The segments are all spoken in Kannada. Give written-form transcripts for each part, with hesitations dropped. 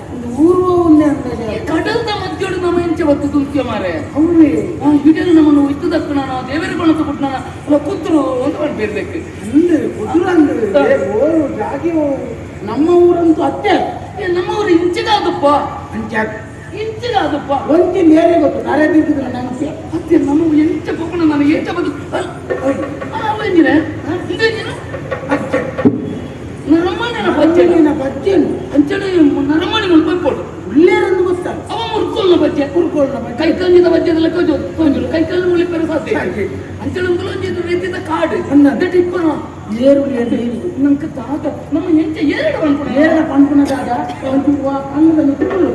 ಒಂದು ಊರು ಒಂದೇ ಅಂತ ಕಡಲ್ದ ಮಧ್ಯೊಡು ನಮ್ಮ ಎಂಚೆ ಬತ್ತು ತುಲ್ತಿಯ ಮಾರೆ ಅವೇ ಹಿಡಿಯಲು ನಮ್ಮನ್ನು ಇತ್ತು ದಕ್ಕಣ ದೇವರ ಬಣತ ಕೊಟ್ಟಣ ಅಲ್ಲ ಪುತ್ರು ಅಂತ ಮಾಡ್ಬೇರ್ಬೇಕು ಅಂದ್ರೆ ಪುತ್ರ ಅಂದ್ರೆ ಜಾಗಿ ನಮ್ಮ ಊರಂತೂ ಅತ್ತೆ ನಮ್ಮ ಊರು ಇಂಚಿಗಾದಪ್ಪ ಅಂಚೆ ಇಂಚಿಗಾದಪ್ಪ ಒಂಚೆ ಬೇರೆ ಗೊತ್ತು ಕರೆ ಬಿದ್ದಿದ್ರೆ ನನಗೆ ಅತ್ತೆ ನಮ್ಮ ಎಂಚ ಕೊಕ್ಕಣ ನಾನು ಎಂಚ ಬದು ಅವೇನಿರ ಅಚ್ಚೆ ನರಮಣಿನ ಬಜ್ಜೆನ ಬಜ್ಜೆನು ಅಂಚನೆ ನರಮಣಿ ಮುಲ್ಪೊಡು ಉಳ್ಳೇರಂದು ಗೊತ್ತಾಗ ಅವ ಮುರ್ಕೊಲ್ನ ಬಜ್ಜೆ ಕೈ ಕಲ್ಲಿನ ಬಜ್ಜೆದೆಲ್ಲ ಕೊಂಜಲು ಕೈ ಕಲ್ಲು ಮುಳಿಪೆರ ಸಾಧ್ಯ ಅಂಚಳಂದು ಒಂಜಿದು ರೀತಿಯ ಕಾಡು ಅನ್ನದ ಟಿಪ್ಪನ ಏರುಳ್ಳಿ ನಮ್ಕ ತಾತ ನಮ್ಮ ಎಂಚ ಎರಡು ಅನ್ಕೊಣ ಏರ ಪಂಪನದಾಗ ಒಂದು ಅನ್ನದ ಕುಳ್ಳು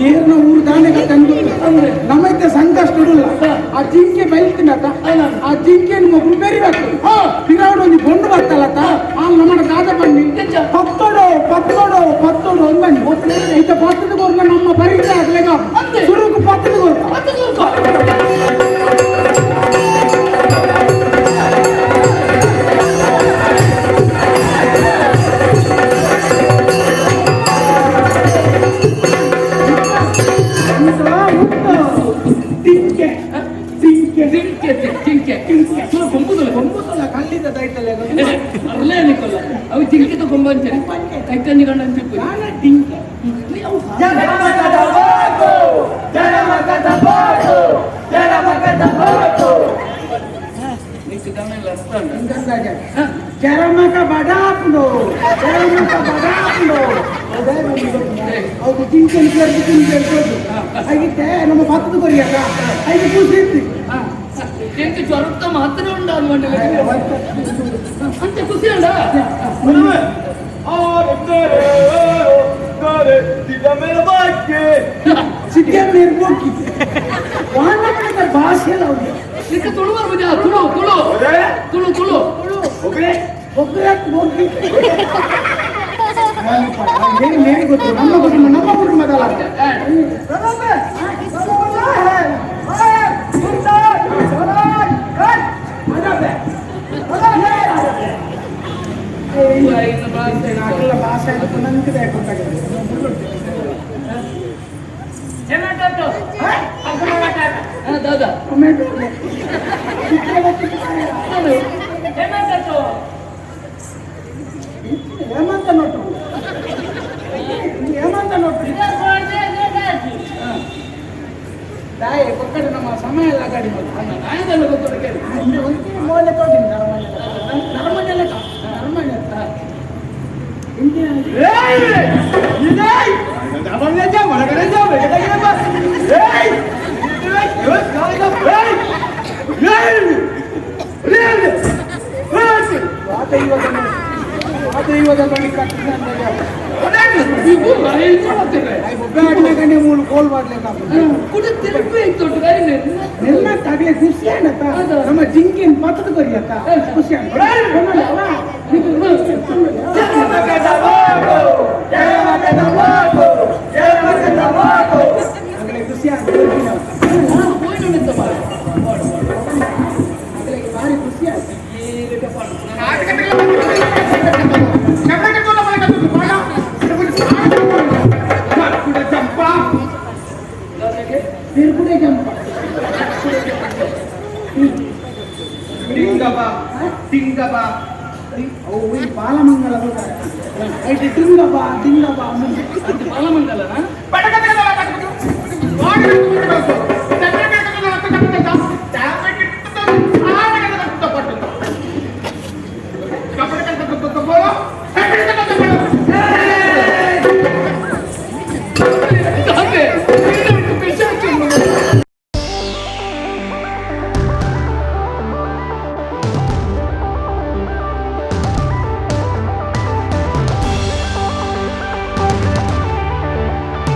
ಏರ್ನ ಊರು ದಾಣಿಗೆ ತಂದು ನಮ್ಮೈತೆ ಸಂಕಷ್ಟ ಇಡಲ್ಲ ಆ ಜಿಂಕೆ ಬೈಲ್ತಿನತ್ತ ಆ ಜಿಂಕೆಯನ್ನು ಒಬ್ರು ಬೆರಿಬೇಕು ಪಿರಾಡ್ ಒಂದು ಗೊಂಡು ಬರ್ತಲ್ಲತ್ತ ಆ ನಮ್ಮ ಗಾದ ಬನ್ನಿ ಪತ್ತೋಡು ಒಂದು ಬನ್ನಿ ಈತ ಪತ್ತದ ಗೋರ್ನ ನಮ್ಮ ಬರೀತ ಆಗ್ಲೇಗ ಸುರುಕು ಪತ್ತದ ಗೋರ್ಕ ಅವು ಜಿಂಕೆ ತಗೊಂಬ ಕೈ ಕಂಜಿ ಗಂಡ ಅಂತ ಚರಮಕ ಬಡಾಪ್ನು ಅವ್ರು ಜಿಂಕೆನ್ ಕೇಳ್ಬೋದು ಹಾಗಿತ್ತೆ ನಮ್ಮ ಭತ್ತದ ಕೊರಿಯಾಗ ಐದು ಖುಷಿ ಇರ್ತೀವಿ ಎಂಟು ಜ್ವರತ್ತ ಮಾತ್ರ ಉಂಡ ಅಂತ ಖುಷಿ ಉಂಡ ಸಿಟಿಯಲ್ಲಿ ಇರ್ಬೋಕಿ ಭಾಷೆ ಎಲ್ಲ ಅವ್ರಿಗೆ ನಿಕ್ಕ ತುಳು ಬರ್ಬೋದ ತುಳು ತುಳು ತುಳು ತುಳು ಒಬ್ಬರೇ ಗೊತ್ತು ನಮ್ಮ ಕುಟುಂಬದಲ್ಲ ಭಾಷೆ ನನಗೆ ದಾದಾ ಟೊಮೆಟೊ ಹೇಮಂತ ನೋಟು ತಾಯಿ ಕೊಕ್ಕಡೆ ನಮ್ಮ ಸಮಯ ಎಲ್ಲ ಗಾಡಿ ನಾಯದೆಲ್ಲ ಗೊತ್ತಿಲ್ಲ ಕೇಳಿ ಮೌಲ್ಯ ತೋಟಿನಿ ನರಮನೆಲ್ಲ ಮೂರು ಕೋಲ್ ಎಲ್ಲ ತಗಲೆ ಖುಷಿ ಅನ್ನತ್ತ ನಮ್ಮ ಜಿಂಕಿನ ಪತ್ತದ ಕೊರಿಯತ್ತ ಖುಷಿ ಖುಷಿ ಭಾರಿ ಖುಷಿ ಆಯ್ತು ಬಿರ್ಗುಡೆ ಜಂಪ ಟಿಂಗಬ ಅವು ಬಾಲಮಂಗಲ ಟಿಂಗಬ ಬಾಲಮಂಗಲನ